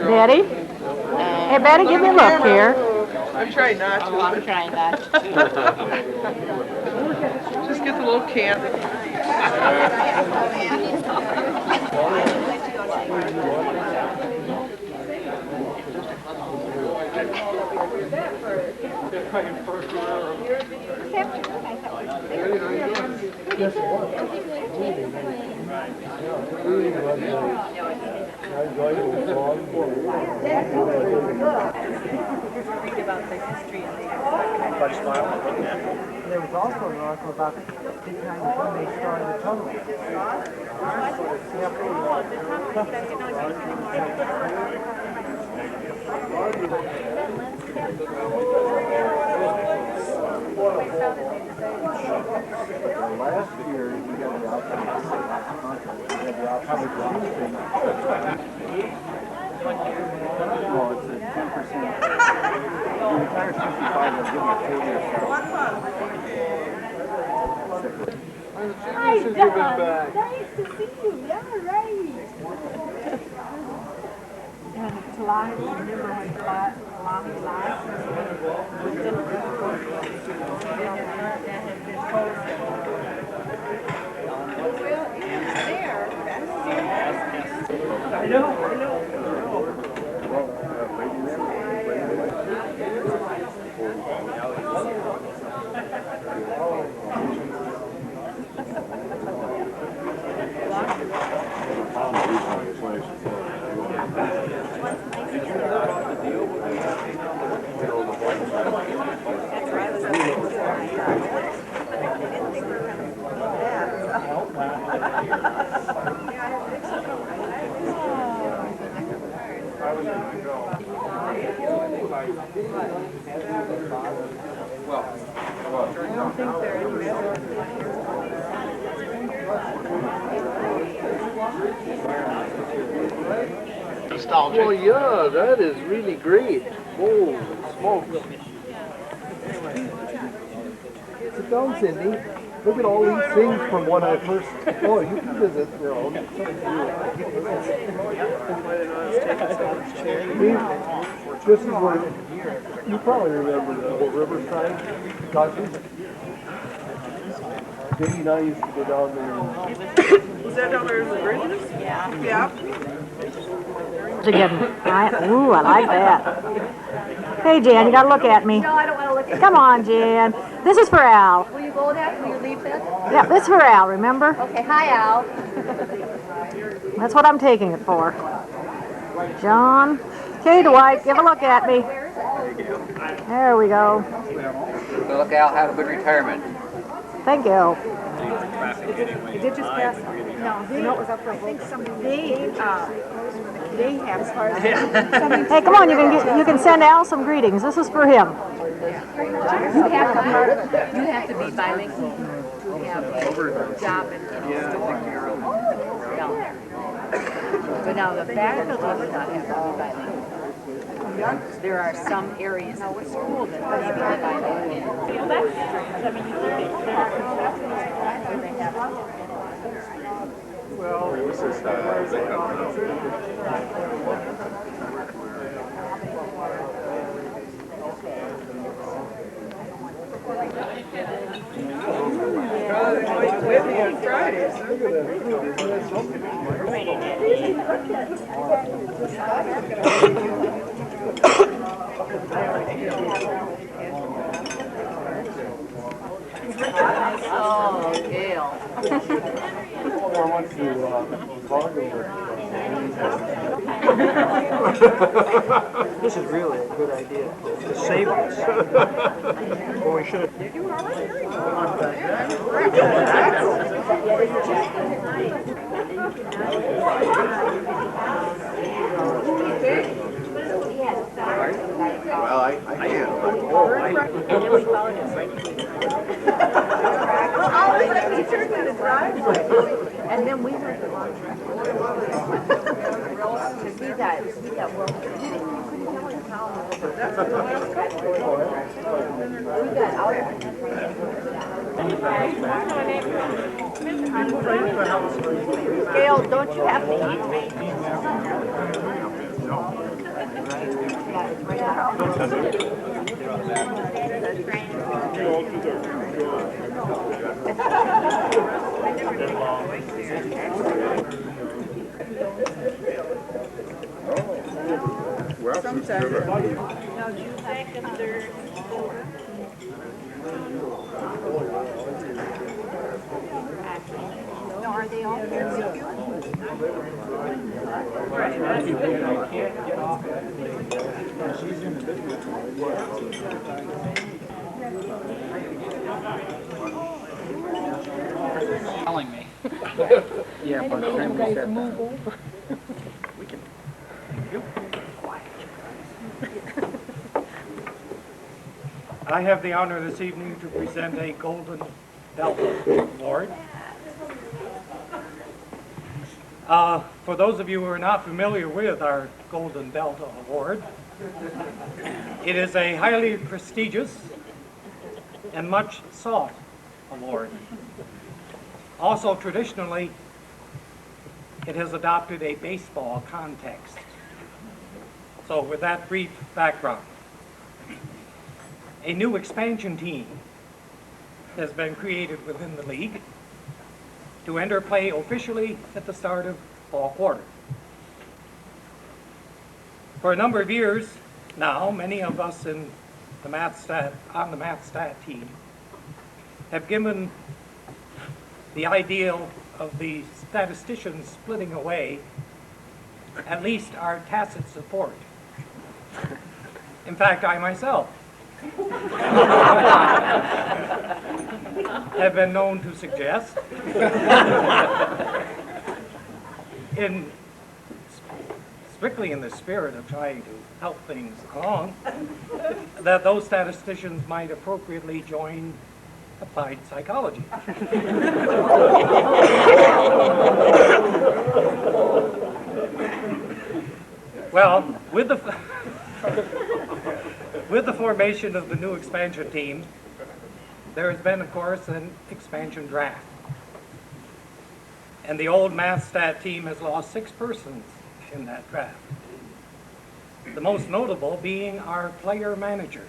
Betty? Hey, Betty, give me a look here. I'm trying not to. Oh, I'm trying not to. Just get the little can. There was also an article about the time when they started the tunnel. Last year, we got the outside contract. We had the outside thing. No, it's a 10%. You retire 65, they'll give you a 4-year salary. Hi, Don. Nice to see you. Yeah, right. And July, remember when July last? I know, I know. Well, yeah, that is really great. Holy smokes. Sit down, Cindy. Look at all these things from when I first... Oh, you can visit. Here, I'll get something to you. This is where... You probably remember the whole Riverside country. Cindy and I used to go down there and... Was that down there in the bridges? Yeah. Yeah. Again. Ooh, I like that. Hey, Jan, you gotta look at me. No, I don't want to look at Come on, Jan. This is for Al. you. Will you go there? Will you leave this? Yeah, this is for Al, remember? Okay, hi, Al. That's what I'm taking it for. John. Okay, Dwight, give a look at me. There we go. So look, Al, have a good retirement. Thank you. It did just pass. No, it was up for a vote. They have Hey, come on, you can send Al some greetings. This is for him. You have to be bilingual to have a job in the store. But now the faculty would not have to be bilingual. There are some areas of the school that they be bilingual. Well, this is With me on Fridays. Oh, Gail. I went to Fargo. This is really a good idea. To save us. Well, we should have. Well, I can't. And then we went to lunch. Because we got well, we got out of Gail, don't you have to eat? Are they all here? Telling me. Yeah, but then we said that. I have the honor this evening to present a Golden Delta Award. For those of you who are not familiar with our Golden Delta Award, it is a highly prestigious and much sought award. Also, traditionally, it has adopted a baseball context. So with that brief background, a new expansion team has been created within the league to enter play officially at the start of fall quarter. For a number of years now, many of us on the math stat team have given the ideal of the statisticians splitting away at least our tacit support. In fact, I myself have been known to suggest, strictly in the spirit of trying to help things along, that those statisticians might appropriately join applied psychology. Well, with the formation of the new expansion team, there has been, of course, an expansion draft. And the old math stat team has lost 6 persons in that draft. The most notable being our player manager.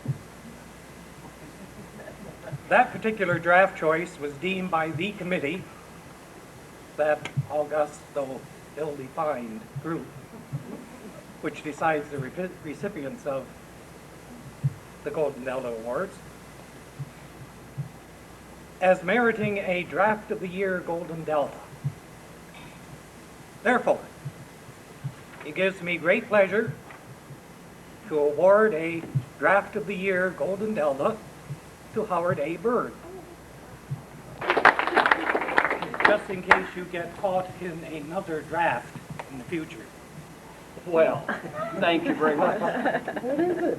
That particular draft choice was deemed by the committee, that august though ill-defined group, which decides the recipients of the Golden Delta Awards, as meriting a Draft of the Year Golden Delta. Therefore, it gives me great pleasure to award a Draft of the Year Golden Delta to Howard A. Bird. Just in case you get caught in another draft in the future. Well, thank you very much. What is it?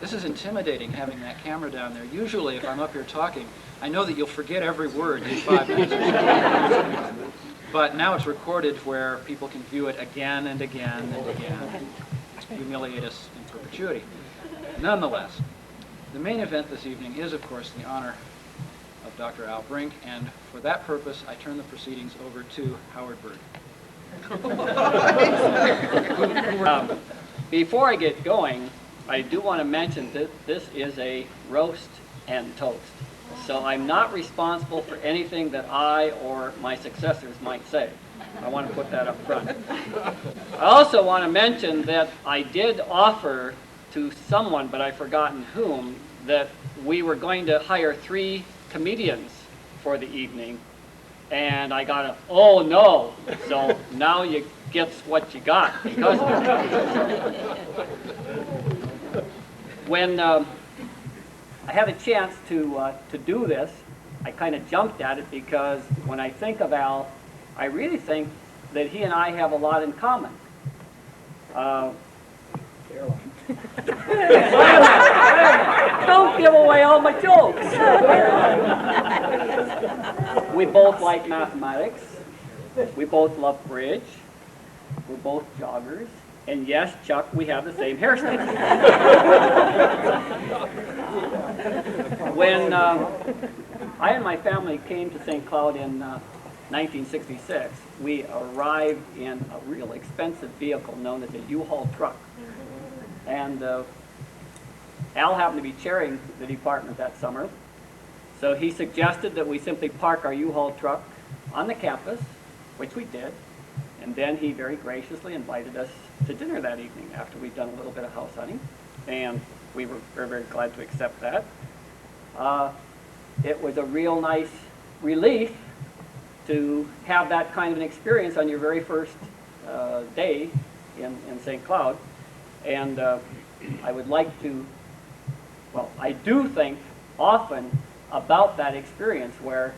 This is intimidating, having that camera down there. Usually, if I'm up here talking, I know that you'll forget every word in 5 minutes. But now it's recorded where people can view it again and again and again, humiliate us in perpetuity. Nonetheless, the main event this evening is, of course, the honor of Dr. Al Brink, and for that purpose, I turn the proceedings over to Howard Bird. Before I get going, I do want to mention that this is a roast and toast. So I'm not responsible for anything that I or my successors might say. I want to put that up front. I also want to mention that I did offer to someone, but I've forgotten whom, that we were going to hire 3 comedians for the evening, and I got a, oh no, so now you get what you got because of it. When I had a chance to do this, I kind of jumped at it because when I think of Al, I really think that he and I have a lot in common. Don't give away all my jokes. We both like mathematics. We both love bridge. We're both joggers. And yes, Chuck, we have the same hairstyle. When I and my family came to St. Cloud in 1966, we arrived in a real expensive vehicle known as a U-Haul truck. And Al happened to be chairing the department that summer, so he suggested that we simply park our U-Haul truck on the campus, which we did, and then he very graciously invited us to dinner that evening after we'd done a little bit of house hunting, and we were very, very glad to accept that. It was a real nice relief to have that kind of an experience on your very first day in St. Cloud. And I would like to, well, I do think often about that experience where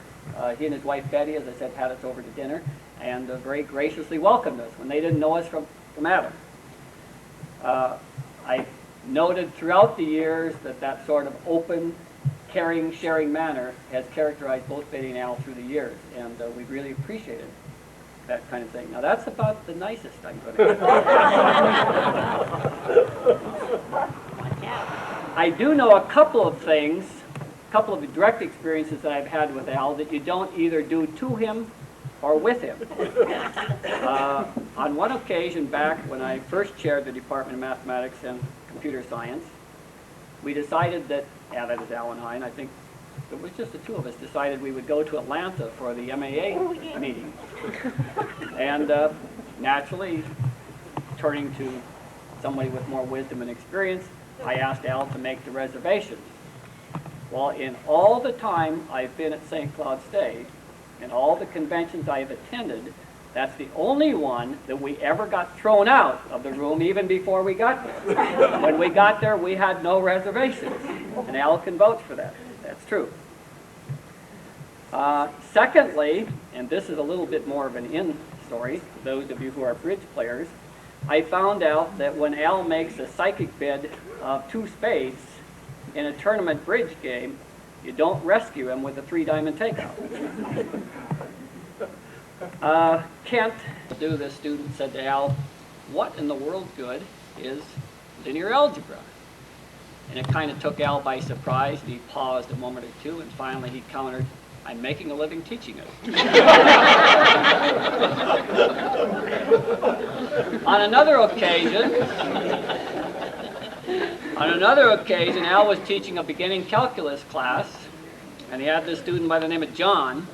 he and his wife Betty, as I said, had us over to dinner and very graciously welcomed us when they didn't know us from Adam. I noted throughout the years that that sort of open, caring, sharing manner has characterized both Betty and Al through the years, and we really appreciated that kind of thing. Now that's about the nicest I'm going to get. I do know a couple of things, a couple of direct experiences that I've had with Al that you don't either do to him or with him. On one occasion back when I first chaired the Department of Mathematics and Computer Science, we decided that, yeah, that is Al and I think it was just the two of us, decided we would go to Atlanta for the MAA meeting. And naturally, turning to somebody with more wisdom and experience, I asked Al to make the reservations. Well, in all the time I've been at St. Cloud State, in all the conventions I have attended, that's the only one that we ever got thrown out of the room even before we got there. When we got there, we had no reservations. And Al can vouch for that. That's true. Secondly, and this is a little bit more of an in story, for those of you who are bridge players, I found out that when Al makes a psychic bid of 2 spades in a tournament bridge game, you don't rescue him with a 3-diamond takeout. Kent, the student, said to Al, "What in the world good is linear algebra?" And it kind of took Al by surprise, and he paused a moment or two, and finally he countered, "I'm making a living teaching it." On another occasion, Al was teaching a beginning calculus class, and he had this student by the name of John.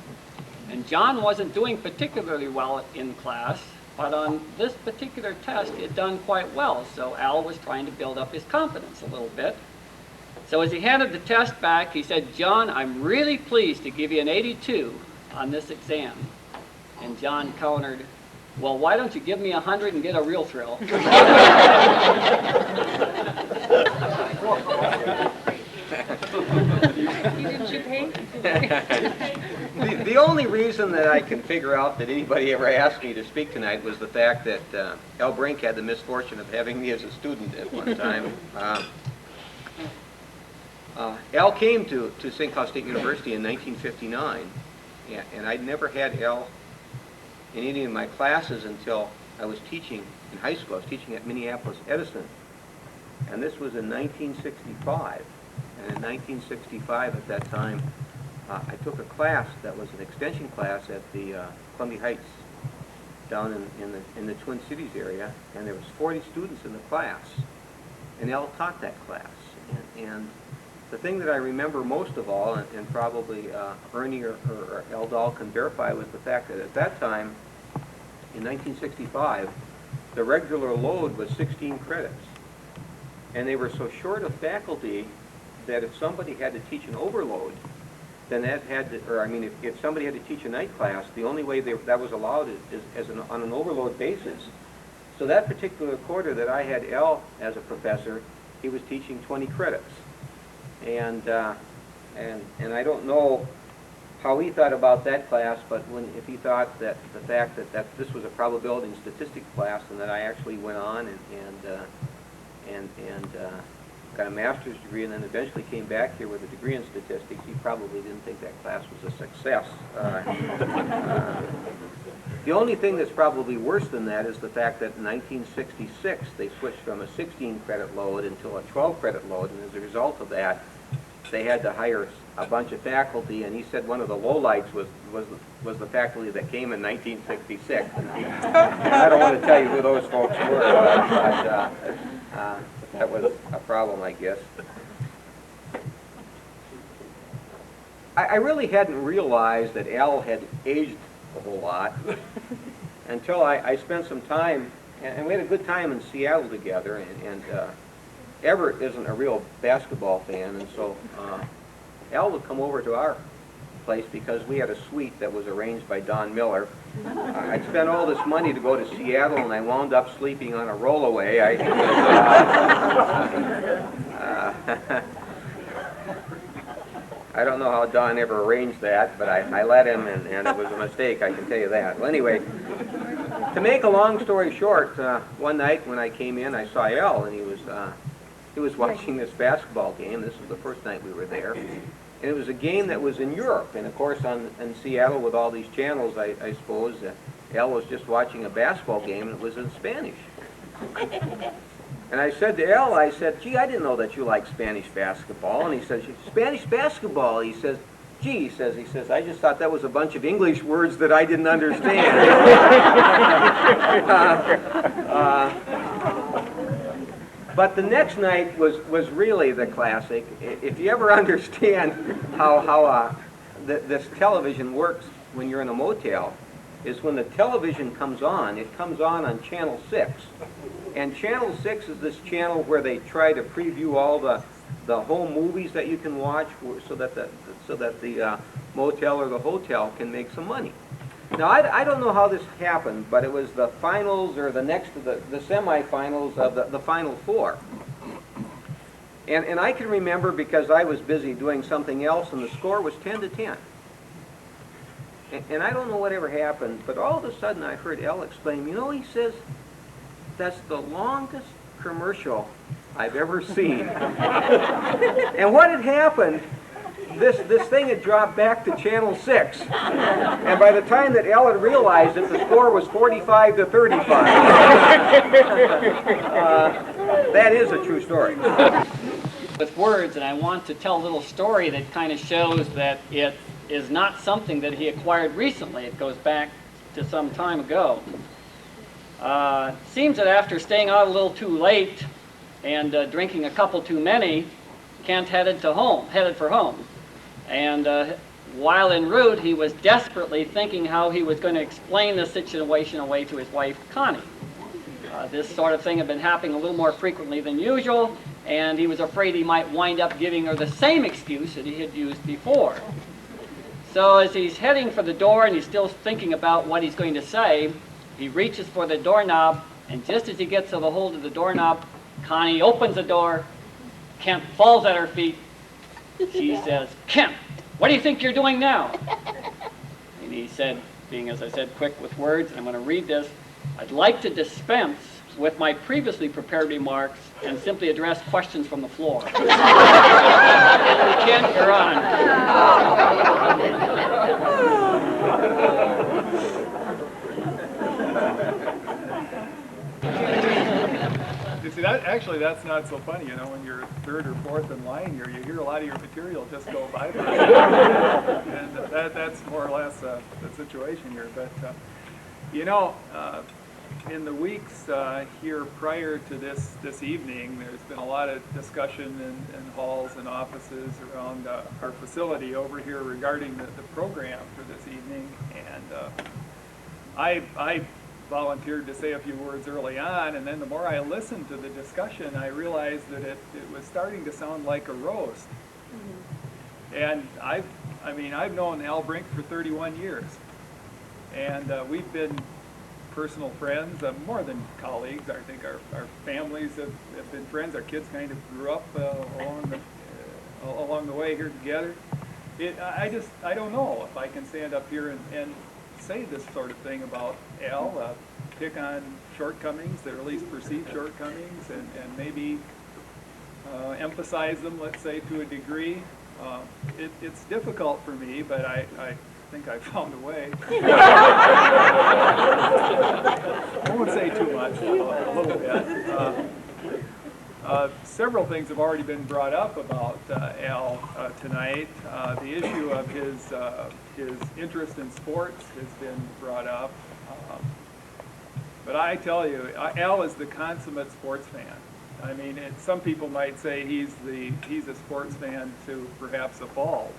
And John wasn't doing particularly well in class, but on this particular test he had done quite well, so Al was trying to build up his confidence a little bit. So as he handed the test back, he said, "John, I'm really pleased to give you an 82 on this exam." And John countered, "Well, why don't you give me 100 and get a real thrill?" The only reason that I can figure out that anybody ever asked me to speak tonight was the fact that Al Brink had the misfortune of having me as a student at one time. Al came to St. Cloud State University in 1959, and I'd never had Al in any of my classes until I was teaching in high school. I was teaching at Minneapolis Edison, and this was in 1965. And in 1965, at that time, I took a class that was an extension class at the Columbia Heights down in the Twin Cities area, and there was 40 students in the class, and Al taught that class. And the thing that I remember most of all, and probably Ernie or Eldal can verify, was the fact that at that time, in 1965, the regular load was 16 credits. And they were so short of faculty that if somebody had to teach an overload, then that had to, or I mean, if somebody had to teach a night class, the only way that was allowed is on an overload basis. So that particular quarter that I had Al as a professor, he was teaching 20 credits. And I don't know how he thought about that class, but if he thought that the fact that this was a probability and statistics class, and that I actually went on and got a master's degree, and then eventually came back here with a degree in statistics, he probably didn't think that class was a success. The only thing that's probably worse than that is the fact that in 1966 they switched from a 16 credit load until a 12 credit load, and as a result of that they had to hire a bunch of faculty, and he said one of the lowlights was the faculty that came in 1966. And I don't want to tell you who those folks were, but that was a problem, I guess. I really hadn't realized that Al had aged a whole lot until I spent some time, and we had a good time in Seattle together, and Everett isn't a real basketball fan, and so Al would come over to our place because we had a suite that was arranged by Don Miller. I'd spent all this money to go to Seattle, and I wound up sleeping on a rollaway. I don't know how Don ever arranged that, but I let him, and it was a mistake, I can tell you that. Well, anyway, to make a long story short, one night when I came in, I saw Al, and he was watching this basketball game. This was the first night we were there. And it was a game that was in Europe. And of course, in Seattle with all these channels, I suppose, Al was just watching a basketball game, and it was in Spanish. And I said to Al, I said, gee, I didn't know that you like Spanish basketball. And he says, Spanish basketball? He says, gee, he says, I just thought that was a bunch of English words that I didn't understand. But the next night was really the classic. If you ever understand how this television works when you're in a motel, is when the television comes on, it comes on Channel 6. And Channel 6 is this channel where they try to preview all the home movies that you can watch so that the motel or the hotel can make some money. Now, I don't know how this happened, but it was the finals or the next to the semifinals of the Final Four. And I can remember because I was busy doing something else, and the score was 10-10. And I don't know whatever happened, but all of a sudden I heard Al exclaim, you know, he says, that's the longest commercial I've ever seen. And what had happened, this thing had dropped back to Channel 6. And by the time that Al had realized it, the score was 45-35. That is a true story. With words, and I want to tell a little story that kind of shows that it is not something that he acquired recently. It goes back to some time ago. Seems that after staying out a little too late and drinking a couple too many, Kent headed for home. And while en route, he was desperately thinking how he was going to explain the situation away to his wife, Connie. This sort of thing had been happening a little more frequently than usual, and he was afraid he might wind up giving her the same excuse that he had used before. So as he's heading for the door and he's still thinking about what he's going to say, he reaches for the doorknob, and just as he gets a hold of the doorknob, Connie opens the door. Kent falls at her feet. She says, Kent, what do you think you're doing now? And he said, being, as I said, quick with words, and I'm going to read this, I'd like to dispense with my previously prepared remarks and simply address questions from the floor. Kent, you're on. You see, that's not so funny, you know, when you're third or fourth in line here, you hear a lot of your material just go by. And that's more or less the situation here. But, you know, in the weeks here prior to this evening, there's been a lot of discussion in halls and offices around our facility over here regarding the program for this evening. And I volunteered to say a few words early on, and then the more I listened to the discussion, I realized that it was starting to sound like a roast. And I've known Al Brink for 31 years, and we've been personal friends, more than colleagues. I think our families have been friends. Our kids kind of grew up along the way here together. I don't know if I can stand up here and say this sort of thing about Al, pick on shortcomings, or at least perceived shortcomings, and maybe emphasize them, let's say, to a degree. It's difficult for me, but I think I found a way. I won't say too much, a little bit. Several things have already been brought up about Al tonight. The issue of his interest in sports has been brought up. But I tell you, Al is the consummate sports fan. I mean, some people might say he's a sports fan to perhaps a fault.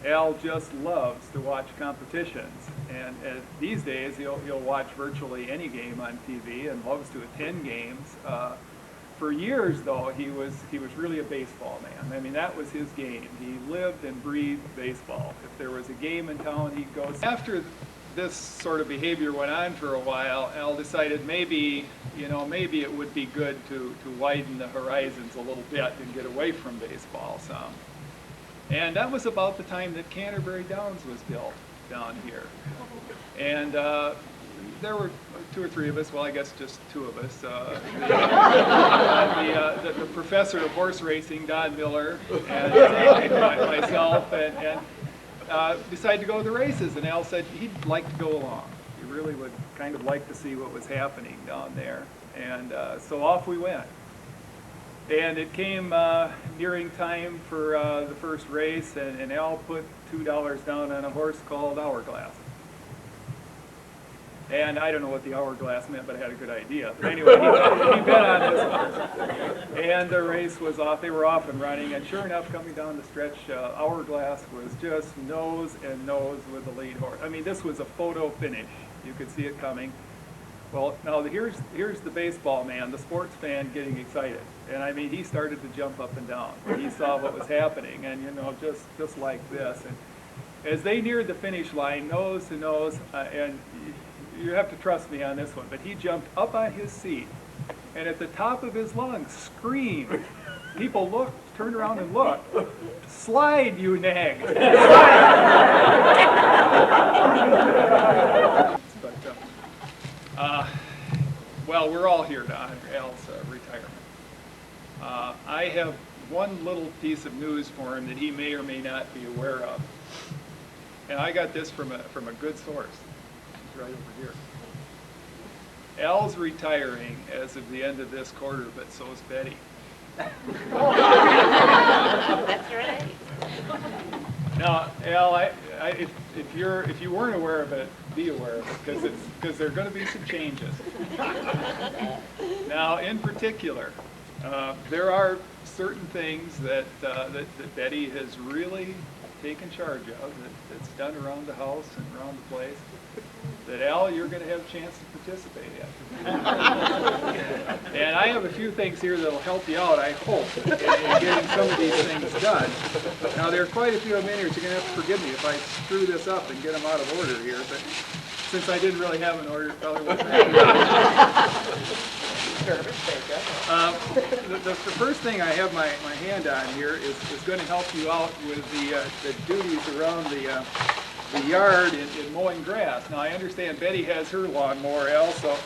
Al just loves to watch competitions, and these days he'll watch virtually any game on TV and loves to attend games. For years, though, he was really a baseball man. I mean, that was his game. He lived and breathed baseball. If there was a game in town, he'd go. After this sort of behavior went on for a while, Al decided maybe it would be good to widen the horizons a little bit and get away from baseball some. And that was about the time that Canterbury Downs was built down here. And there were 2 or 3 of us, well, I guess just 2 of us. The professor of horse racing, Don Miller, and myself, and decided to go to the races. And Al said he'd like to go along. He really would kind of like to see what was happening down there. And so off we went. And it came nearing time for the first race, and Al put $2 down on a horse called Hourglass. And I don't know what the hourglass meant, but I had a good idea. But anyway, he bet on this horse. And the race was off. They were off and running. And sure enough, coming down the stretch, Hourglass was just nose and nose with the lead horse. I mean, this was a photo finish. You could see it coming. Well, now here's the baseball man, the sports fan, getting excited. And I mean, he started to jump up and down. He saw what was happening, and just like this. And as they neared the finish line, nose to nose, and you have to trust me on this one, but he jumped up on his seat and at the top of his lungs screamed. People looked, turned around and looked. Slide, you nag. Well, we're all here to honor Al's retirement. I have one little piece of news for him that he may or may not be aware of. And I got this from a good source. Right over here. Al's retiring as of the end of this quarter, but so is Betty. That's right. Now, Al, if you weren't aware of it, be aware of it, because there are going to be some changes. Now, in particular, there are certain things that Betty has really taken charge of, that's done around the house and around the place, that Al, you're going to have a chance to participate in. And I have a few things here that will help you out, I hope, in getting some of these things done. Now, there are quite a few of them in here, so you're going to have to forgive me if I screw this up and get them out of order here, but since I didn't really have an order, it probably wasn't the first thing I have my hand on here is going to help you out with the duties around the yard in mowing grass. Now, I understand Betty has her lawnmower, Al, so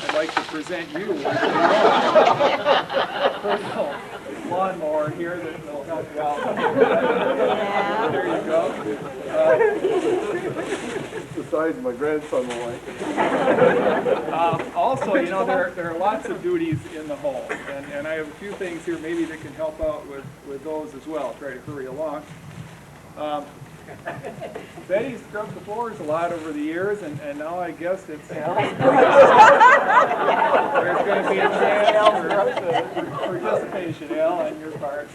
I'd like to present you with a personal lawnmower here that will help you out. There you go. Besides, my grandson will like it. Also, there are lots of duties in the home, and I have a few things here maybe that can help out with those as well. I'll try to hurry along. Betty's scrubbed the floors a lot over the years, and now I guess it's there's going to be a chance for participation, Al, on your part.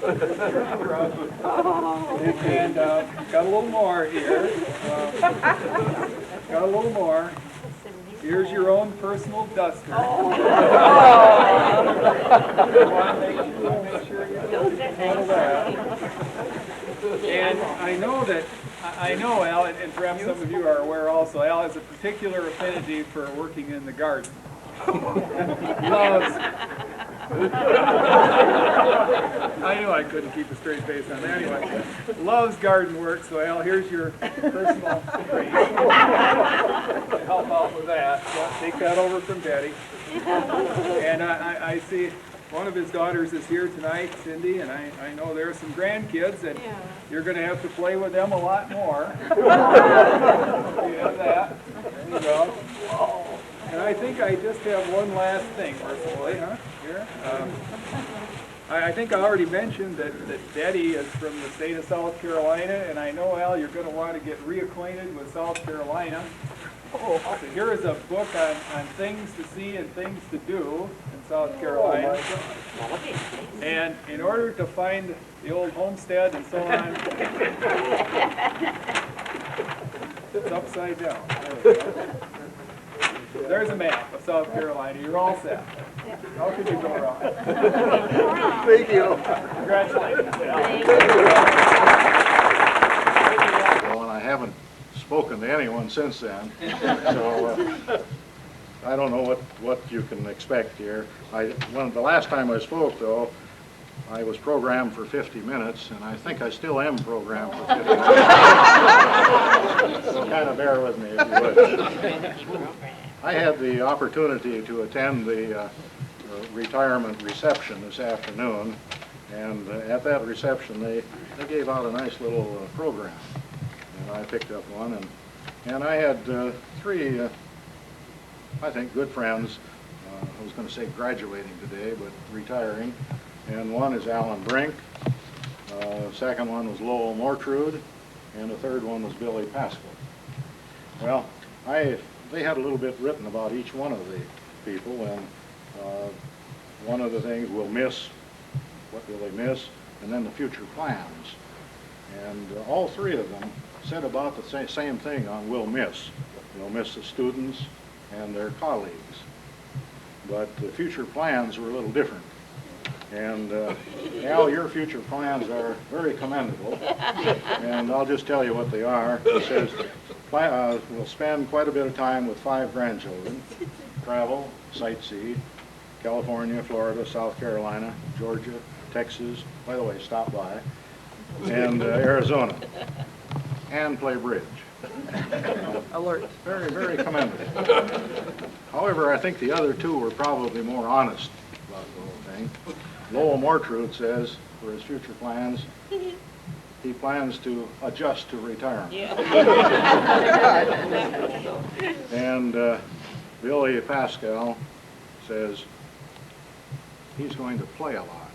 And got a little more here. Got a little more. Here's your own personal duster. Make sure you handle that. And I know, Al, and perhaps some of you are aware also, Al has a particular affinity for working in the garden. I knew I couldn't keep a straight face on that anyway. Loves garden work, so Al, here's your personal treat to help out with that. So take that over from Betty. And I see one of his daughters is here tonight, Cindy, and I know there are some grandkids, and you're going to have to play with them a lot more. You have that. There you go. And I think I just have one last thing, mercifully, huh? here. I think I already mentioned that Betty is from the state of South Carolina, and I know, Al, you're going to want to get reacquainted with South Carolina. So here is a book on things to see and things to do in South Carolina. And in order to find the old homestead and so on, it's upside down. There we go. There's a map of South Carolina. You're all set. How could you go wrong? Thank you. Congratulations. Well, and I haven't spoken to anyone since then, so I don't know what you can expect here. The last time I spoke, though, I was programmed for 50 minutes, and I think I still am programmed for 50 minutes. So kind of bear with me if you would. I had the opportunity to attend the retirement reception this afternoon, and at that reception they gave out a nice little program, and I picked up one, and I had three, I think, good friends. I was going to say graduating today, but retiring, and one is Alan Brink, the second one was Lowell Mortrude, and the third one was Billy Pascal. Well, they had a little bit written about each one of the people, and one of the things we'll miss, what will they miss, and then the future plans. And all three of them said about the same thing on we'll miss. We'll miss the students and their colleagues. But the future plans were a little different. And Al, your future plans are very commendable, and I'll just tell you what they are. It says, we'll spend quite a bit of time with 5 grandchildren, travel, sightsee, California, Florida, South Carolina, Georgia, Texas, by the way, stop by, and Arizona, and play bridge. Alert. Very, very commendable. However, I think the other two were probably more honest about the whole thing. Lowell Mortrude says, for his future plans, he plans to adjust to retirement. And Billy Pascal says he's going to play a lot.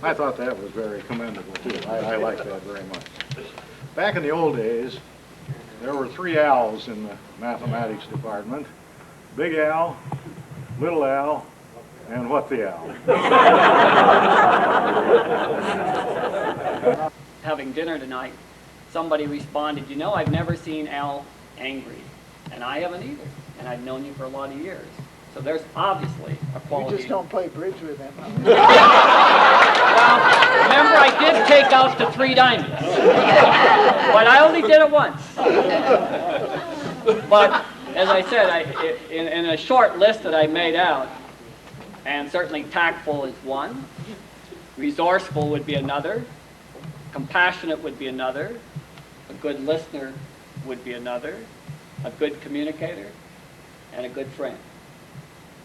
I thought that was very commendable, too. I like that very much. Back in the old days, there were 3 Al's in the mathematics department. Big Al, Little Al, and What the Al. Having dinner tonight, somebody responded, you know, I've never seen Al angry. And I haven't either. And I've known you for a lot of years. So there's obviously a quality. You just don't play bridge with him. Well, remember, I did take out the 3 diamonds. But I only did it once. But as I said, in a short list that I made out, and certainly tactful is one, resourceful would be another, compassionate would be another, a good listener would be another, a good communicator, and a good friend.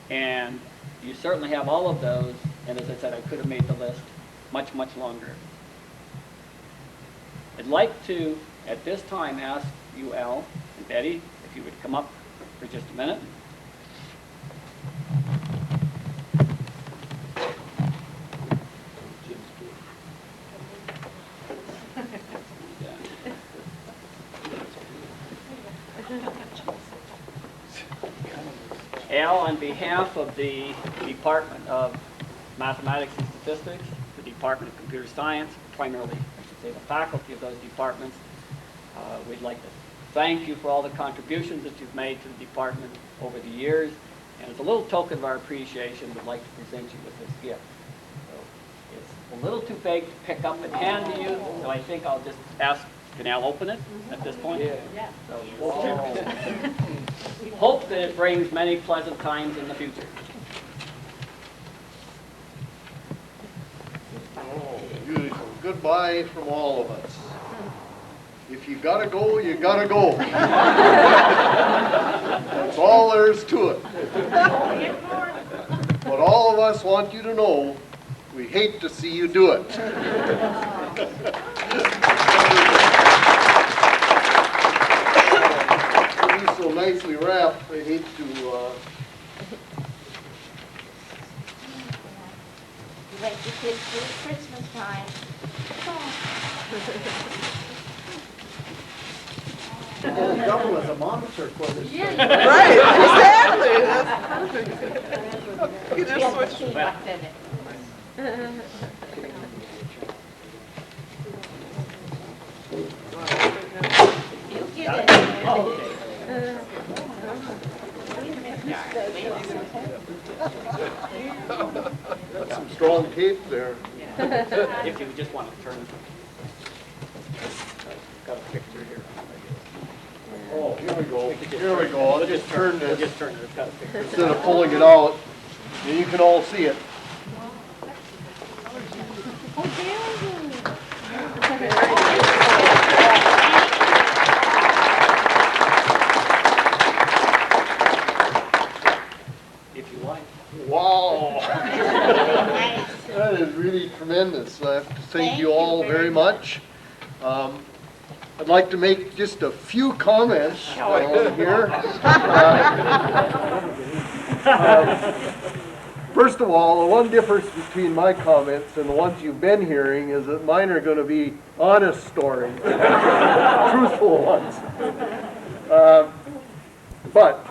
And you certainly have all of those, and as I said, I could have made the list much, much longer. I'd like to, at this time, ask you, Al and Betty, if you would come up for just a minute. Al, on behalf of the Department of Mathematics and Statistics, the Department of Computer Science, primarily, I should say, the faculty of those departments, we'd like to thank you for all the contributions that you've made to the department over the years. And as a little token of our appreciation, we'd like to present you with this gift. So it's a little too big to pick up and hand to you, so I think I'll just ask, can Al open it at this point? Yeah. So we'll hope that it brings many pleasant times in the future. Goodbye from all of us. If you gotta go, you gotta go. That's all there is to it. But all of us want you to know we hate to see you do it. To be so nicely wrapped, I hate to It's Christmas time. Double as a monitor for this. Right, exactly. That's perfect. You just switch. You get it. That's some strong tape there. If you just want to turn. Got a picture here. Oh, here we go. Here we go. I'll just turn this Just turn it. It's got a picture. instead of pulling it out. And you can all see it. If you like. Wow. That is really tremendous. I have to thank you all very much. I'd like to make just a few comments on here. First of all, the one difference between my comments and the ones you've been hearing is that mine are going to be honest stories, truthful ones. But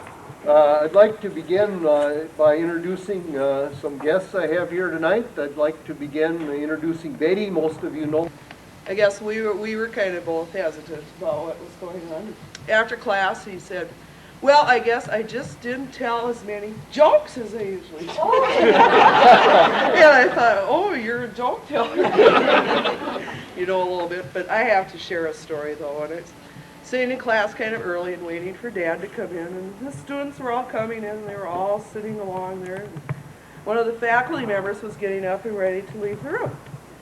I'd like to begin by introducing some guests I have here tonight. I'd like to begin introducing Betty. Most of you know. I guess we were kind of both hesitant about what was going on. After class, he said, well, I guess I just didn't tell as many jokes as I usually do. And I thought, oh, you're a joke teller. You know, a little bit. But I have to share a story, though. And it's sitting in class kind of early and waiting for Dad to come in. And the students were all coming in. They were all sitting along there. And one of the faculty members was getting up and ready to leave the room.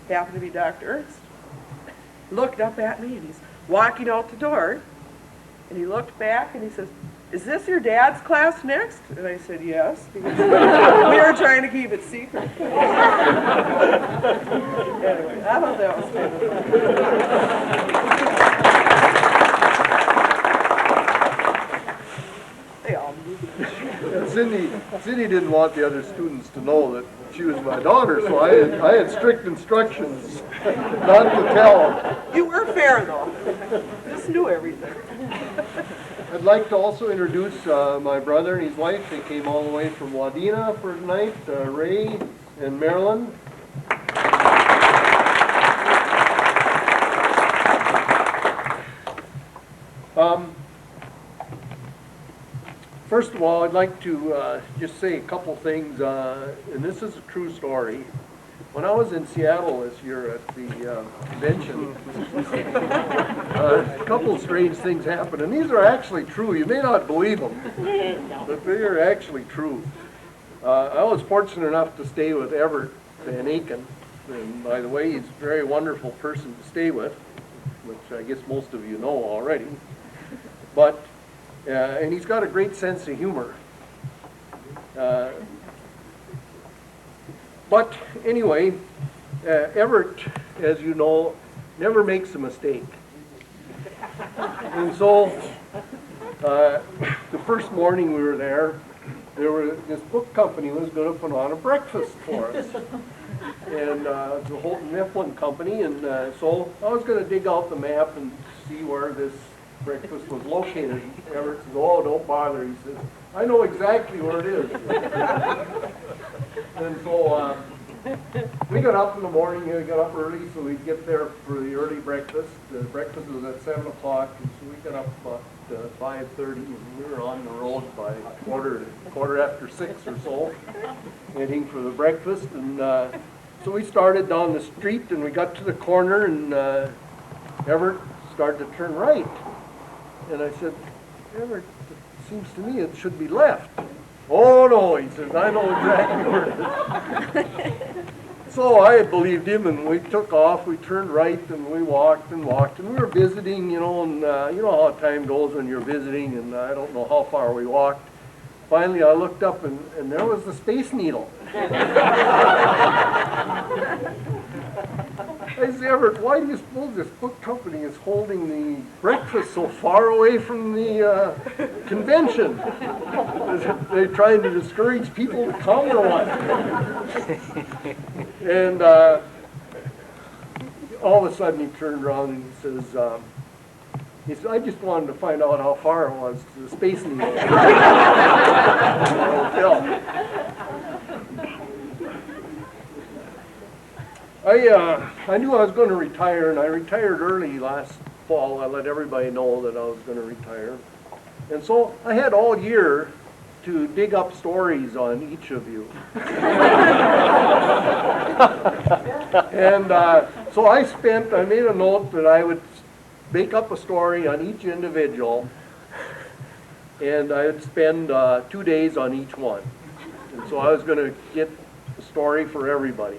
Happened to be Dr. Ernst. Looked up at me, and he's walking out the door. And he looked back, and he says, is this your dad's class next? And I said, yes. Because we were trying to keep it secret. Anyway, I thought that was kind of fun. Cindy didn't want the other students to know that she was my daughter, so I had strict instructions not to tell them. You were fair, though. Just knew everything. I'd like to also introduce my brother and his wife. They came all the way from Wadena for tonight, Ray and Marilyn. First of all, I'd like to just say a couple things, and this is a true story. When I was in Seattle this year at the convention, a couple of strange things happened, and these are actually true. You may not believe them, but they are actually true. I was fortunate enough to stay with Everett Van Aken, and by the way, he's a very wonderful person to stay with, which I guess most of you know already. But and he's got a great sense of humor. But anyway, Everett, as you know, never makes a mistake. And so, the first morning we were there, this book company was going to put on a breakfast for us. And the Houghton Mifflin Company, and so I was going to dig out the map and see where this breakfast was located. Everett says, oh, don't bother. He says, I know exactly where it is. And so we got up in the morning, we got up early so we'd get there for the early breakfast. The breakfast was at 7 o'clock, and so we got up about 5:30, and we were on the road by quarter after 6 or so, heading for the breakfast. And so we started down the street, and we got to the corner, and Everett started to turn right. And I said, Everett, it seems to me it should be left. Oh no, he says, I know exactly where it is. So I believed him, and we took off, we turned right, and we walked, and we were visiting, you know, and you know how time goes when you're visiting, and I don't know how far we walked. Finally I looked up, and there was the Space Needle. I said, Everett, why do you suppose this book company is holding the breakfast so far away from the convention? Is it they're trying to discourage people to come or what? And all of a sudden he turned around and he said, I just wanted to find out how far it was to the Space Needle. I knew I was going to retire, and I retired early last fall. I let everybody know that I was going to retire. And so I had all year to dig up stories on each of you. And so I made a note that I would make up a story on each individual, and I would spend 2 days on each one. And so I was going to get a story for everybody.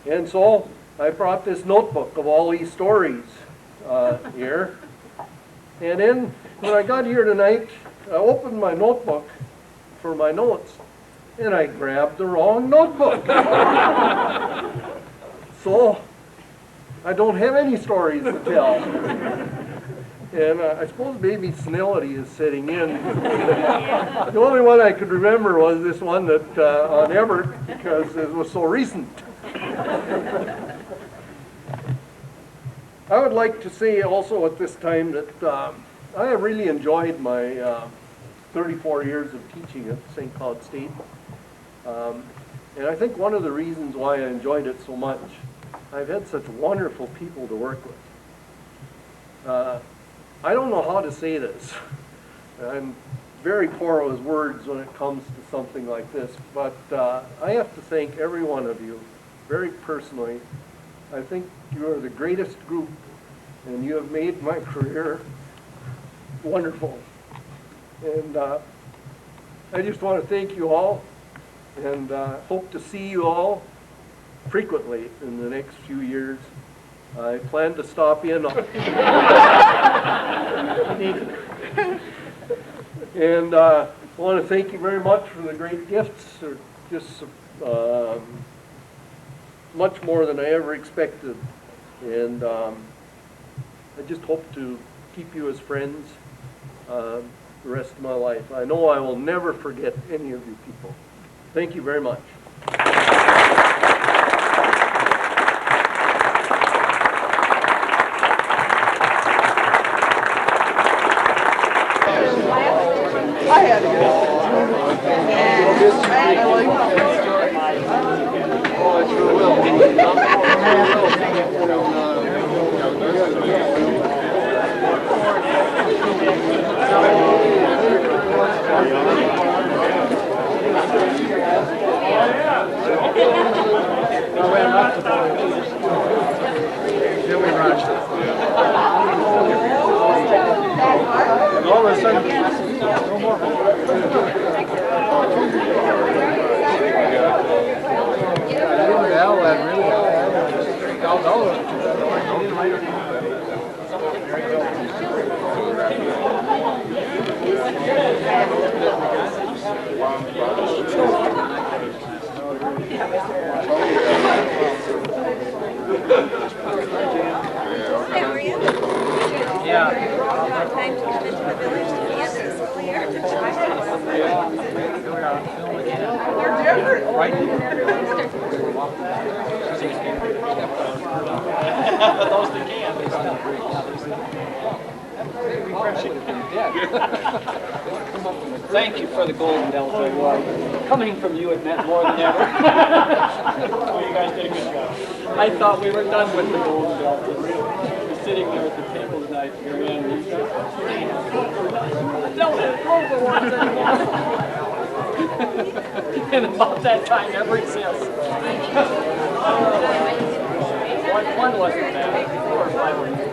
And so I brought this notebook of all these stories here. And then when I got here tonight, I opened my notebook for my notes, and I grabbed the wrong notebook. So I don't have any stories to tell. And I suppose maybe senility is setting in. The only one I could remember was this one that on Everett, because it was so recent. I would like to say also at this time that I have really enjoyed my 34 years of teaching at St. Cloud State. And I think one of the reasons why I enjoyed it so much, I've had such wonderful people to work with. I don't know how to say this. I'm very poor with words when it comes to something like this, but I have to thank every one of you very personally. I think you are the greatest group, and you have made my career wonderful. And I just want to thank you all, and hope to see you all frequently in the next few years. I plan to stop in and I want to thank you very much for the great gifts. They're just much more than I ever expected, and I just hope to keep you as friends the rest of my life. I know I will never forget any of you people. Thank you very much. I had to go. All of a sudden, no more. Thank you for the Golden Delta Award. Coming from you, it meant more than ever. Oh, you guys did a good job. I thought we were done with the Golden Delta. We're sitting there at the table tonight, Marianne, and you guys don't have Golden Awards anymore. And about that time, ever since. One wasn't bad. 4 or 5 were good.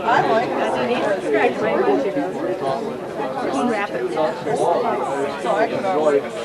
I like Denise described my lunch. You can wrap it Calculator.